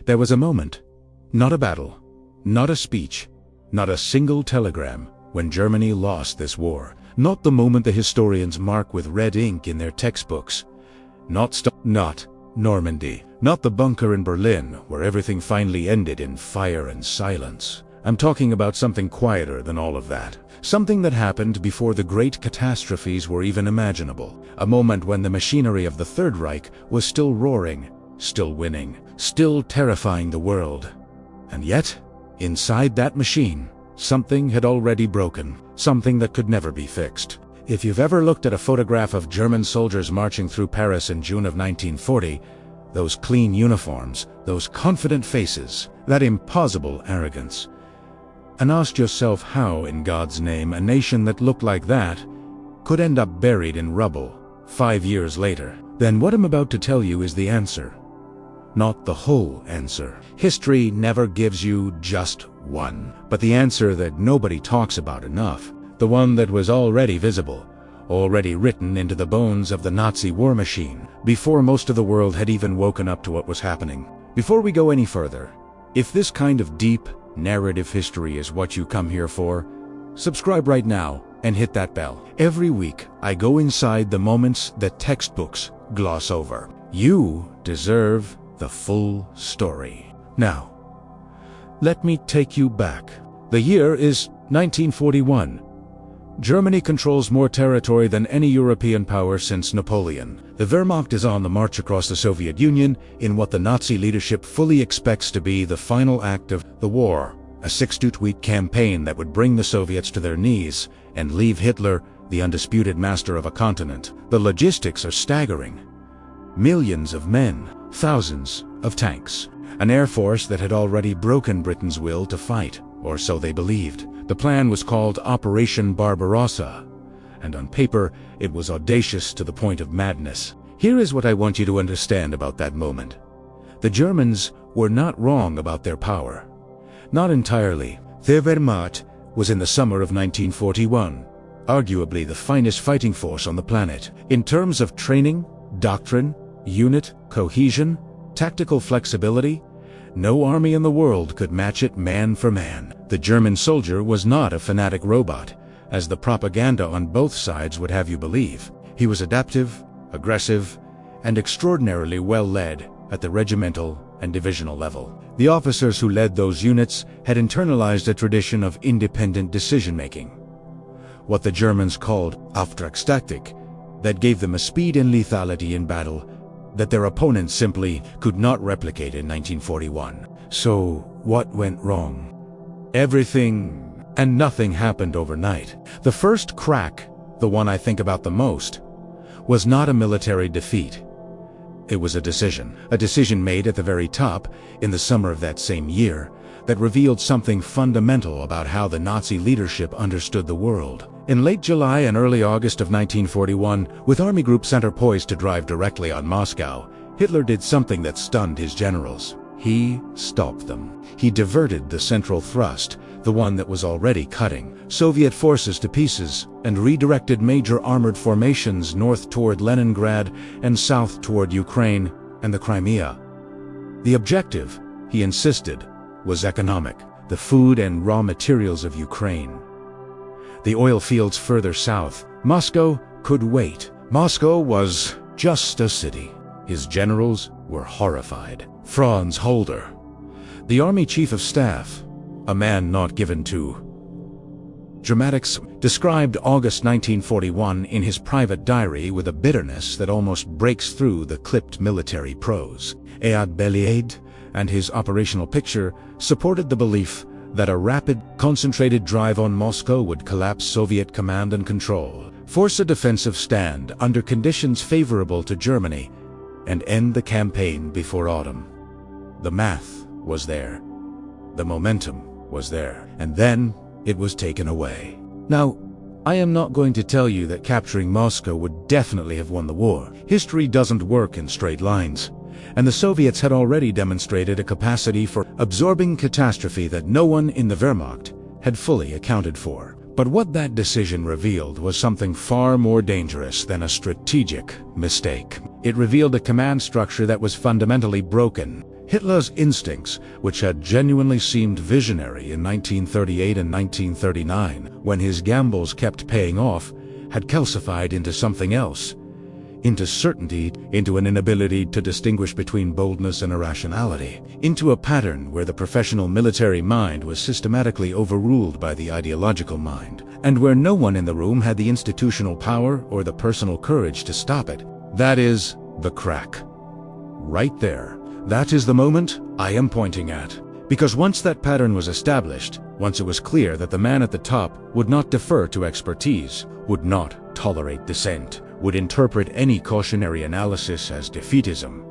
There was a moment, not a battle, not a speech, not a single telegram, when Germany lost this war. Not the moment the historians mark with red ink in their textbooks. Not Normandy. Not the bunker in Berlin, where everything finally ended in fire and silence. I'm talking about something quieter than all of that. Something that happened before the great catastrophes were even imaginable. A moment when the machinery of the Third Reich was still roaring, still winning, still terrifying the world. And yet, inside that machine, something had already broken, something that could never be fixed. If you've ever looked at a photograph of German soldiers marching through Paris in June of 1940, those clean uniforms, those confident faces, that impossible arrogance, and asked yourself how, in God's name, a nation that looked like that could end up buried in rubble 5 years later, then what I'm about to tell you is the answer. Not the whole answer. History never gives you just one, but the answer that nobody talks about enough, the one that was already visible, already written into the bones of the Nazi war machine, before most of the world had even woken up to what was happening. Before we go any further, if this kind of deep, narrative history is what you come here for, subscribe right now and hit that bell. Every week, I go inside the moments that textbooks gloss over. You deserve the full story. Now, let me take you back. The year is 1941. Germany controls more territory than any European power since Napoleon. The Wehrmacht is on the march across the Soviet Union in what the Nazi leadership fully expects to be the final act of the war, a 6-week campaign that would bring the Soviets to their knees and leave Hitler the undisputed master of a continent. The logistics are staggering. Millions of men, thousands of tanks, an air force that had already broken Britain's will to fight, or so they believed. The plan was called Operation Barbarossa, and on paper, it was audacious to the point of madness. Here is what I want you to understand about that moment. The Germans were not wrong about their power. Not entirely. Their Wehrmacht was in the summer of 1941, arguably the finest fighting force on the planet. In terms of training, doctrine, unit, cohesion, tactical flexibility, no army in the world could match it man for man. The German soldier was not a fanatic robot, as the propaganda on both sides would have you believe. He was adaptive, aggressive, and extraordinarily well led at the regimental and divisional level. The officers who led those units had internalized a tradition of independent decision-making, what the Germans called Auftragstaktik, that gave them a speed and lethality in battle that their opponents simply could not replicate in 1941. So, what went wrong? Everything and nothing happened overnight. The first crack, the one I think about the most, was not a military defeat. It was a decision made at the very top in the summer of that same year that revealed something fundamental about how the Nazi leadership understood the world. In late July and early August of 1941, with Army Group Center poised to drive directly on Moscow, Hitler did something that stunned his generals. He stopped them. He diverted the central thrust, the one that was already cutting Soviet forces to pieces, and redirected major armored formations north toward Leningrad and south toward Ukraine and the Crimea. The objective, he insisted, was economic, the food and raw materials of Ukraine. The oil fields further south, Moscow could wait. Moscow was just a city. His generals were horrified. Franz Holder, the Army Chief of Staff, a man not given to dramatics, described August 1941 in his private diary with a bitterness that almost breaks through the clipped military prose. Eyad Beliaid and his operational picture supported the belief that a rapid, concentrated drive on Moscow would collapse Soviet command and control, force a defensive stand under conditions favorable to Germany, and end the campaign before autumn. The math was there. The momentum was there. And then it was taken away. Now, I am not going to tell you that capturing Moscow would definitely have won the war. History doesn't work in straight lines, and the Soviets had already demonstrated a capacity for absorbing catastrophe that no one in the Wehrmacht had fully accounted for. But what that decision revealed was something far more dangerous than a strategic mistake. It revealed a command structure that was fundamentally broken, Hitler's instincts, which had genuinely seemed visionary in 1938 and 1939, when his gambles kept paying off, had calcified into something else. Into certainty, into an inability to distinguish between boldness and irrationality, into a pattern where the professional military mind was systematically overruled by the ideological mind, and where no one in the room had the institutional power or the personal courage to stop it. That is the crack. Right there. That is the moment I am pointing at. Because once that pattern was established, once it was clear that the man at the top would not defer to expertise, would not tolerate dissent, would interpret any cautionary analysis as defeatism,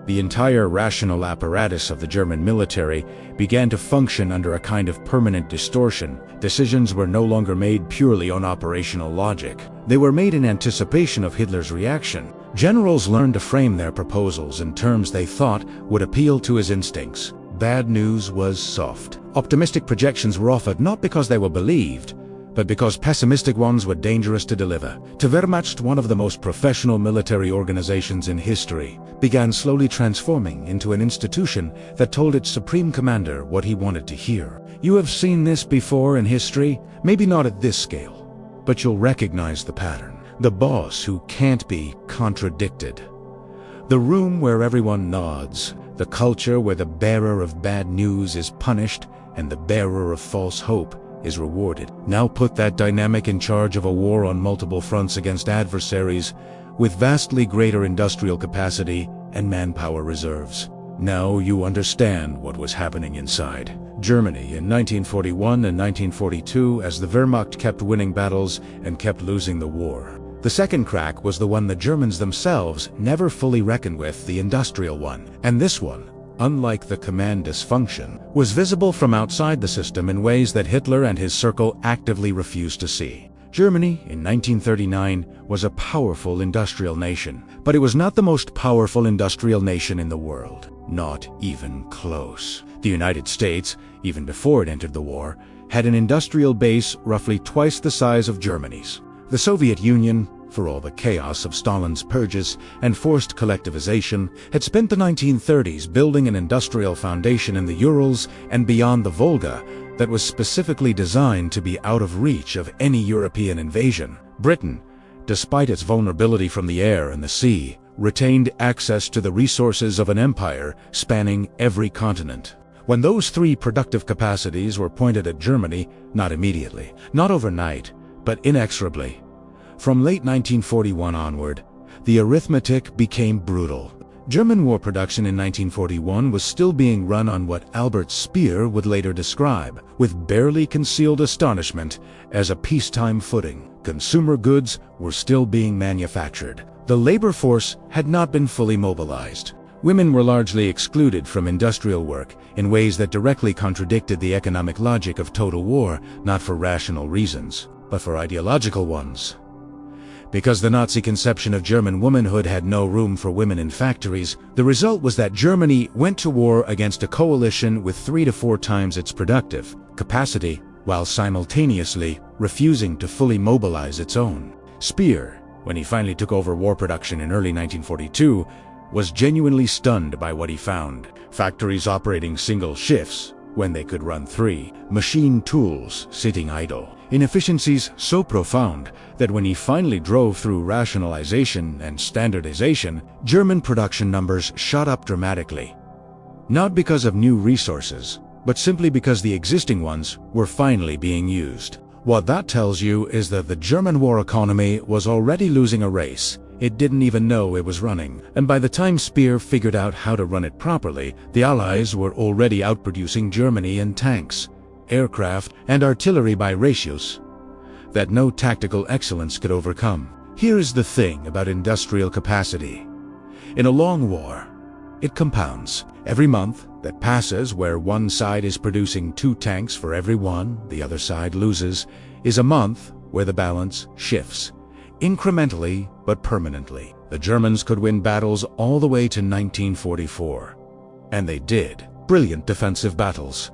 the entire rational apparatus of the German military began to function under a kind of permanent distortion. Decisions were no longer made purely on operational logic. They were made in anticipation of Hitler's reaction. Generals learned to frame their proposals in terms they thought would appeal to his instincts. Bad news was soft. Optimistic projections were offered not because they were believed, but because pessimistic ones were dangerous to deliver. The Wehrmacht, one of the most professional military organizations in history, began slowly transforming into an institution that told its supreme commander what he wanted to hear. You have seen this before in history, maybe not at this scale, but you'll recognize the pattern. The boss who can't be contradicted. The room where everyone nods. The culture where the bearer of bad news is punished and the bearer of false hope is rewarded. Now put that dynamic in charge of a war on multiple fronts against adversaries with vastly greater industrial capacity and manpower reserves. Now you understand what was happening inside Germany in 1941 and 1942 as the Wehrmacht kept winning battles and kept losing the war. The second crack was the one the Germans themselves never fully reckoned with, the industrial one. And this one, unlike the command dysfunction, was visible from outside the system in ways that Hitler and his circle actively refused to see. Germany, in 1939, was a powerful industrial nation, but it was not the most powerful industrial nation in the world. Not even close. The United States, even before it entered the war, had an industrial base roughly twice the size of Germany's. The Soviet Union, for all the chaos of Stalin's purges and forced collectivization, had spent the 1930s building an industrial foundation in the Urals and beyond the Volga that was specifically designed to be out of reach of any European invasion. Britain, despite its vulnerability from the air and the sea, retained access to the resources of an empire spanning every continent. When those three productive capacities were pointed at Germany, not immediately, not overnight, but inexorably, from late 1941 onward, the arithmetic became brutal. German war production in 1941 was still being run on what Albert Speer would later describe, with barely concealed astonishment, as a peacetime footing. Consumer goods were still being manufactured. The labor force had not been fully mobilized. Women were largely excluded from industrial work in ways that directly contradicted the economic logic of total war, not for rational reasons, but for ideological ones. Because the Nazi conception of German womanhood had no room for women in factories, the result was that Germany went to war against a coalition with 3 to 4 times its productive capacity, while simultaneously refusing to fully mobilize its own. Speer, when he finally took over war production in early 1942, was genuinely stunned by what he found. Factories operating single shifts when they could run 3, machine tools sitting idle. Inefficiencies so profound that when he finally drove through rationalization and standardization, German production numbers shot up dramatically. Not because of new resources, but simply because the existing ones were finally being used. What that tells you is that the German war economy was already losing a race it didn't even know it was running. And by the time Speer figured out how to run it properly, the Allies were already outproducing Germany in tanks, aircraft, and artillery by ratios that no tactical excellence could overcome. Here is the thing about industrial capacity. In a long war, it compounds. Every month that passes where one side is producing 2 tanks for every one the other side loses is a month where the balance shifts. Incrementally, but permanently. The Germans could win battles all the way to 1944. And they did. Brilliant defensive battles.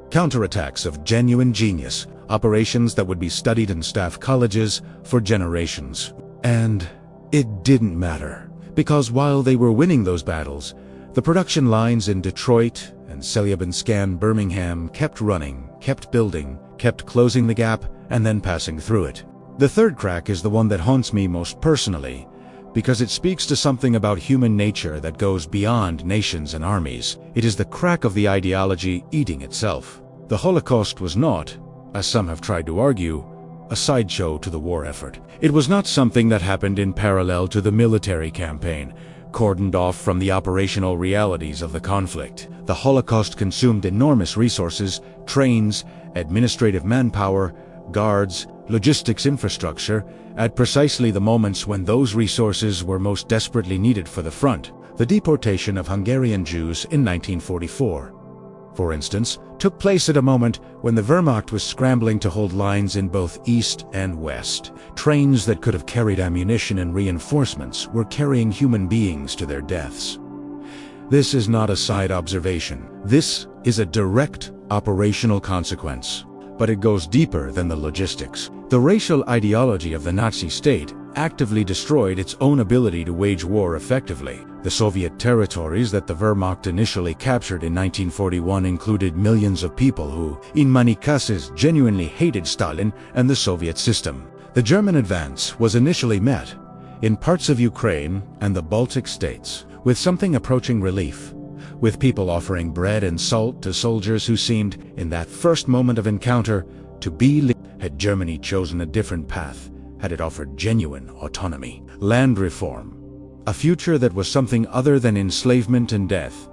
Counterattacks of genuine genius. Operations that would be studied in staff colleges for generations. And it didn't matter. Because while they were winning those battles, The production lines in Detroit and Selyabinsk, Birmingham kept running, kept building, kept closing the gap, and then passing through it. The third crack is the one that haunts me most personally, because it speaks to something about human nature that goes beyond nations and armies. It is the crack of the ideology eating itself. The Holocaust was not, as some have tried to argue, a sideshow to the war effort. It was not something that happened in parallel to the military campaign, cordoned off from the operational realities of the conflict. The Holocaust consumed enormous resources, trains, administrative manpower, guards, logistics infrastructure, at precisely the moments when those resources were most desperately needed for the front. The deportation of Hungarian Jews in 1944, for instance, took place at a moment when the Wehrmacht was scrambling to hold lines in both east and west. Trains that could have carried ammunition and reinforcements were carrying human beings to their deaths. This is not a side observation. This is a direct operational consequence. But it goes deeper than the logistics. The racial ideology of the Nazi state actively destroyed its own ability to wage war effectively. The Soviet territories that the Wehrmacht initially captured in 1941 included millions of people who, in many cases, genuinely hated Stalin and the Soviet system. The German advance was initially met, in parts of Ukraine and the Baltic states, with something approaching relief, with people offering bread and salt to soldiers who seemed, in that first moment of encounter, to be. Had Germany chosen a different path, had it offered genuine autonomy, land reform, a future that was something other than enslavement and death,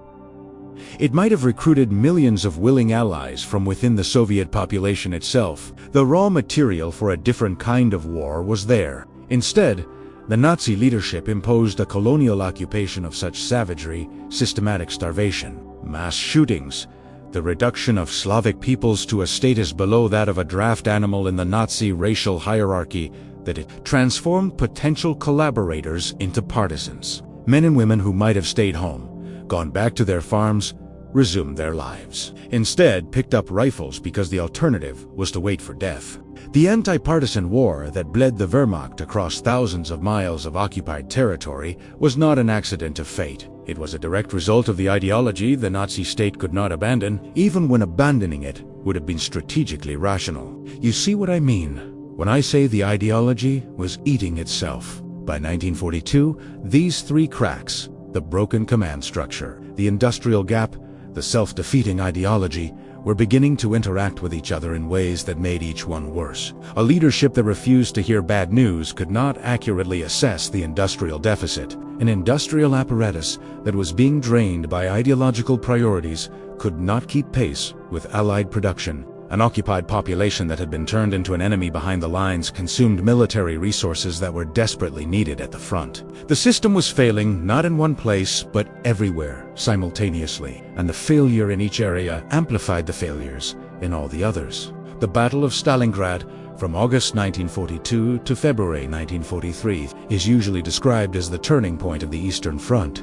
it might have recruited millions of willing allies from within the Soviet population itself. The raw material for a different kind of war was there. Instead, the Nazi leadership imposed a colonial occupation of such savagery, systematic starvation, mass shootings, the reduction of Slavic peoples to a status below that of a draft animal in the Nazi racial hierarchy, that it transformed potential collaborators into partisans. Men and women who might have stayed home, gone back to their farms, resumed their lives. Instead, picked up rifles because the alternative was to wait for death. The anti-partisan war that bled the Wehrmacht across thousands of miles of occupied territory was not an accident of fate. It was a direct result of the ideology the Nazi state could not abandon, even when abandoning it would have been strategically rational. You see what I mean when I say the ideology was eating itself. By 1942, these three cracks, the broken command structure, the industrial gap, the self-defeating ideology, were beginning to interact with each other in ways that made each one worse. A leadership that refused to hear bad news could not accurately assess the industrial deficit. An industrial apparatus that was being drained by ideological priorities could not keep pace with Allied production. An occupied population that had been turned into an enemy behind the lines consumed military resources that were desperately needed at the front. The system was failing not in one place, but everywhere, simultaneously, and the failure in each area amplified the failures in all the others. The Battle of Stalingrad, from August 1942 to February 1943, is usually described as the turning point of the Eastern Front.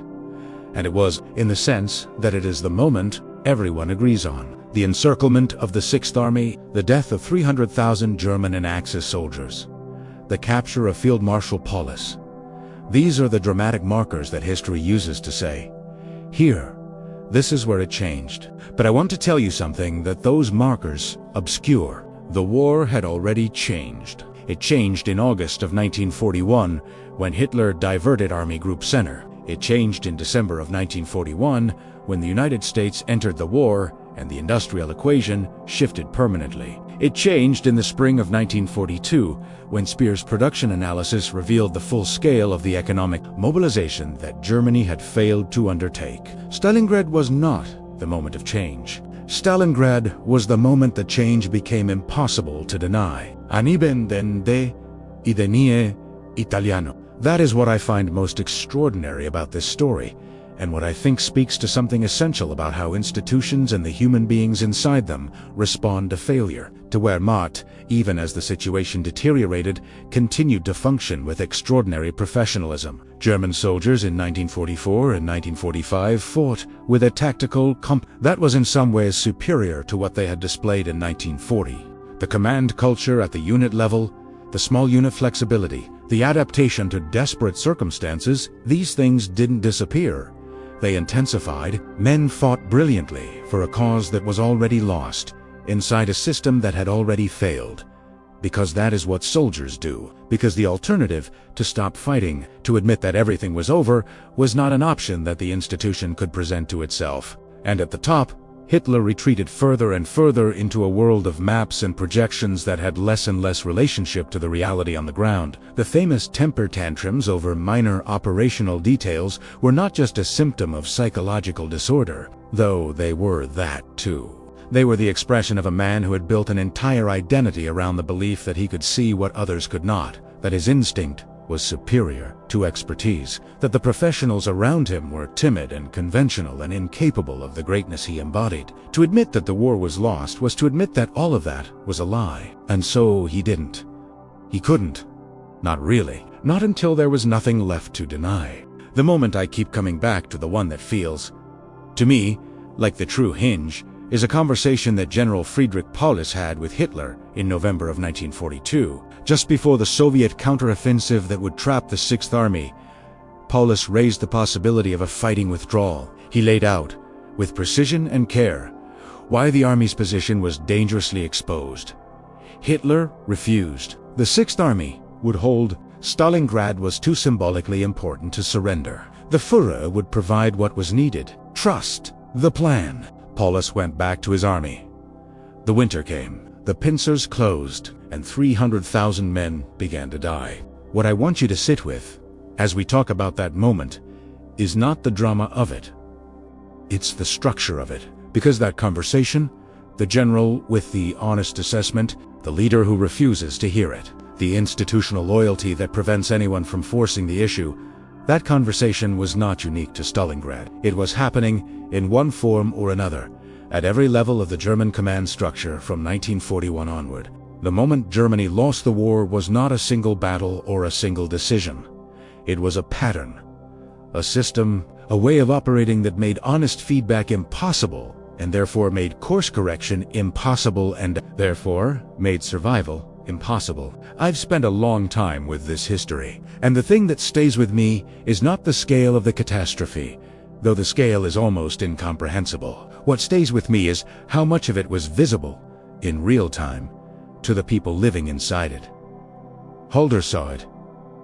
And it was, in the sense that it is the moment everyone agrees on. The encirclement of the 6th Army, the death of 300,000 German and Axis soldiers, the capture of Field Marshal Paulus. These are the dramatic markers that history uses to say, here, this is where it changed. But I want to tell you something that those markers obscure. The war had already changed. It changed in August of 1941 when Hitler diverted Army Group Center. It changed in December of 1941 when the United States entered the war and the industrial equation shifted permanently. It changed in the spring of 1942 when Speer's production analysis revealed the full scale of the economic mobilization that Germany had failed to undertake. Stalingrad was not the moment of change. Stalingrad was the moment the change became impossible to deny. Anibendente idenie italiano. That is what I find most extraordinary about this story, and what I think speaks to something essential about how institutions and the human beings inside them respond to failure, to where Wehrmacht, even as the situation deteriorated, continued to function with extraordinary professionalism. German soldiers in 1944 and 1945 fought with a tactical that was in some ways superior to what they had displayed in 1940. The command culture at the unit level, the small unit flexibility, the adaptation to desperate circumstances, these things didn't disappear. They intensified. Men fought brilliantly for a cause that was already lost, inside a system that had already failed. Because that is what soldiers do. Because the alternative, to stop fighting, to admit that everything was over, was not an option that the institution could present to itself. And at the top, Hitler retreated further and further into a world of maps and projections that had less and less relationship to the reality on the ground. The famous temper tantrums over minor operational details were not just a symptom of psychological disorder, though they were that too. They were the expression of a man who had built an entire identity around the belief that he could see what others could not, that his instinct was superior to expertise, that the professionals around him were timid and conventional and incapable of the greatness he embodied. To admit that the war was lost was to admit that all of that was a lie. And so he didn't. He couldn't. Not really. Not until there was nothing left to deny. The moment I keep coming back to the one that feels, to me, like the true hinge, is a conversation that General Friedrich Paulus had with Hitler in November of 1942. Just before the Soviet counteroffensive that would trap the Sixth Army, Paulus raised the possibility of a fighting withdrawal. He laid out, with precision and care, why the Army's position was dangerously exposed. Hitler refused. The Sixth Army would hold. Stalingrad was too symbolically important to surrender. The Führer would provide what was needed. Trust the plan. Paulus went back to his army. The winter came. The pincers closed, and 300,000 men began to die. What I want you to sit with, as we talk about that moment, is not the drama of it. It's the structure of it. Because that conversation, the general with the honest assessment, the leader who refuses to hear it, the institutional loyalty that prevents anyone from forcing the issue, that conversation was not unique to Stalingrad. It was happening in one form or another, at every level of the German command structure from 1941 onward. The moment Germany lost the war was not a single battle or a single decision. It was a pattern, a system, a way of operating that made honest feedback impossible, and therefore made course correction impossible, and therefore made survival impossible. I've spent a long time with this history, and the thing that stays with me is not the scale of the catastrophe, though the scale is almost incomprehensible. What stays with me is how much of it was visible, in real time, to the people living inside it. Halder saw it.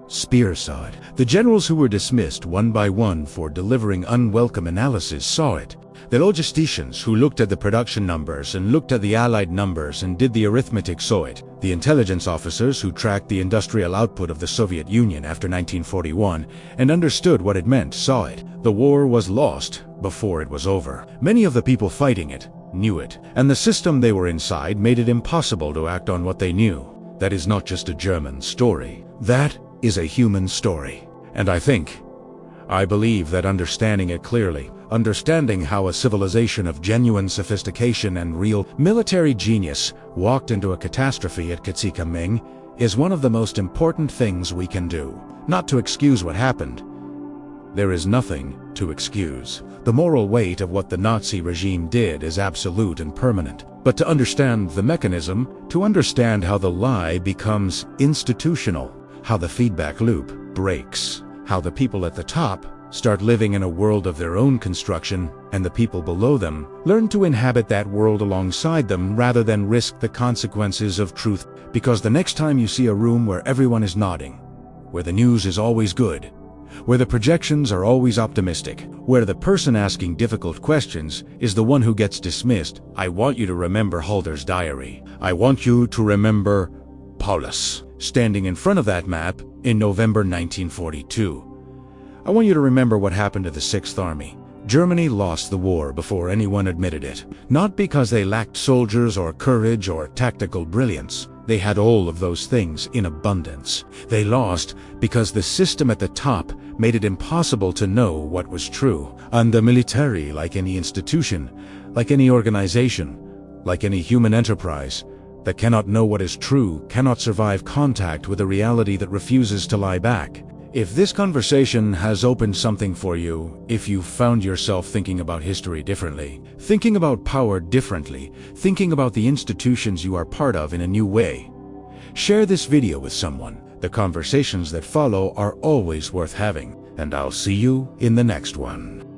Speer saw it. The generals who were dismissed one by one for delivering unwelcome analysis saw it. The logisticians who looked at the production numbers and looked at the Allied numbers and did the arithmetic saw it. The intelligence officers who tracked the industrial output of the Soviet Union after 1941 and understood what it meant saw it. The war was lost before it was over. Many of the people fighting it knew it, and the system they were inside made it impossible to act on what they knew. That is not just a German story. That is a human story. And I believe that understanding it clearly, understanding how a civilization of genuine sophistication and real military genius walked into a catastrophe at Ming, is one of the most important things we can do. Not to excuse what happened. There is nothing to excuse. The moral weight of what the Nazi regime did is absolute and permanent. But to understand the mechanism, to understand how the lie becomes institutional, how the feedback loop breaks, how the people at the top start living in a world of their own construction, and the people below them learn to inhabit that world alongside them rather than risk the consequences of truth. Because the next time you see a room where everyone is nodding, where the news is always good, where the projections are always optimistic, where the person asking difficult questions is the one who gets dismissed, I want you to remember Halder's diary. I want you to remember Paulus standing in front of that map in November 1942. I want you to remember what happened to the Sixth Army. Germany lost the war before anyone admitted it. Not because they lacked soldiers or courage or tactical brilliance. They had all of those things in abundance. They lost because the system at the top made it impossible to know what was true. And the military, like any institution, like any organization, like any human enterprise, that cannot know what is true, cannot survive contact with a reality that refuses to lie back. If this conversation has opened something for you, if you found yourself thinking about history differently, thinking about power differently, thinking about the institutions you are part of in a new way, share this video with someone. The conversations that follow are always worth having, and I'll see you in the next one.